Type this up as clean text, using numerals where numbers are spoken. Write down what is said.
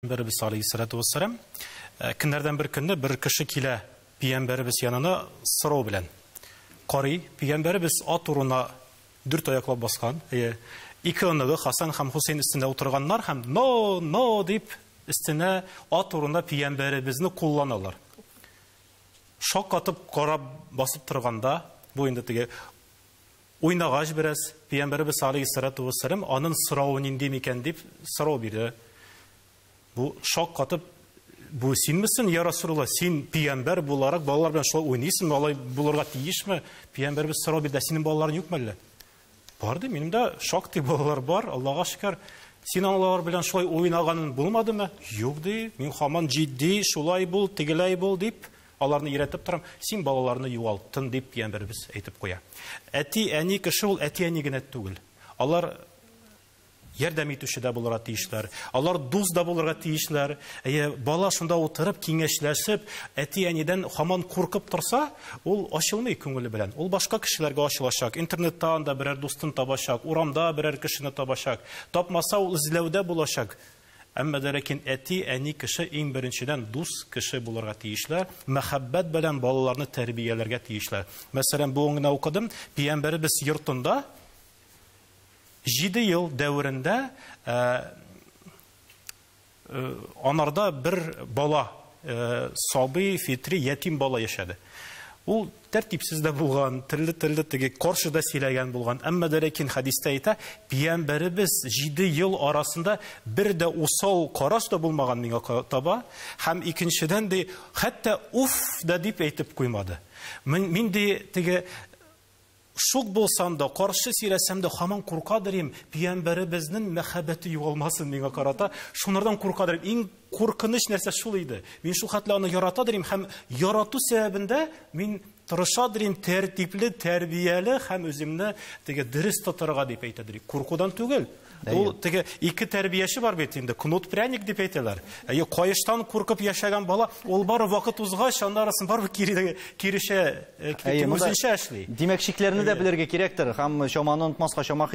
Peygamberimiz Aleyhisselatü Vesselam günlerden bir günde bir kişi kile Peygamberimiz yanına sırao bilen. Qari Peygamberimiz at uruna dürt ayaklab baskan. İki ınığı Hasan hem Hüseyin üstünde oturganlar hem no deyip üstüne at uruna Peygamberimizni kullanırlar. Şok atıp qara basıp turganda bu indi tege oynağaç biraz Peygamberimiz Aleyhisselatü Vesselam anın sırao nindemiken deyip sırao birdi. Bu şok katıp bu sen misin ya Resulullah, sen peygamber bularak balalar bilen şolay oynaysın, vallahi bularga tiyiş mi? Peygamber biz soru bir de senin balaların yok mu? Bardı, benim de şok diye balalar var. Allah'a şükür. Sen analar bilen şolay oynaganın bulmadı mı? Yok dey. Men haman ciddi şolay bul, tigilay bul deyip alarını iretip turam. Sen balalarını yuvalttın deyip peygamber biz aytıp koya. Eti eni kişi ol, eti eni gine tugul. Alar yardım etüşü de bulurga tiyişler. Alar duz da bulurga tiyişler. Bala şunda oturup, kengeşleşip, eti yeniden haman korkup tursa, ol aşılmay köngülü bilen. Ol başka kişilerge aşılacak. İnternetten da birer dostun tabaşak, uramda birer kişini tabaşak. Tapmasa ol izlevde bulaşak. Ama derekin eti eni kişi en birinciden duz kişi bulurga tiyişler. Mehabbet bilen balalarını terbiyelerge tiyişler. Mesela bu oğuna okudum. Peygamberimiz yurtunda 7 yıl devrinde onlarda bir bala, sabi, fitri, yetim bala yaşadı. O tertipsizde bulgan, türlü karşıda silegen bulgan. Ama derekin hadiste ite, Peygamberimiz 7 yıl arasında bir de usal karaş da bulmagan minga taba. Hem ikinciden de hatta uf da deyip eytip koymadı. Min de tege şok bolsam da, karşı siresem de haman korkadirem, Peygamberimizin mehabbeti yo'qolmasin menga qarata. Şunlardan korkadirem. En korkunç narsa şulıydı. Men şu hatlarni yaratadirem, hem yaratu sebebinde men tırışadirem, tertipli, terbiyeli, hem özümni tege dürüst tutarga dep aytadirem. Korkudan tugul. Ol tege iki terbiyesi var betinde. Knut prяник dep aytalar. Qoyishdan korkup yaşagan bala, ol bar vaqt uzgaç, anda arasın bar kirişe, özünçe eşli. Demekçiklerini de bilirge kerektir. Hem şomanı unutmazga şomak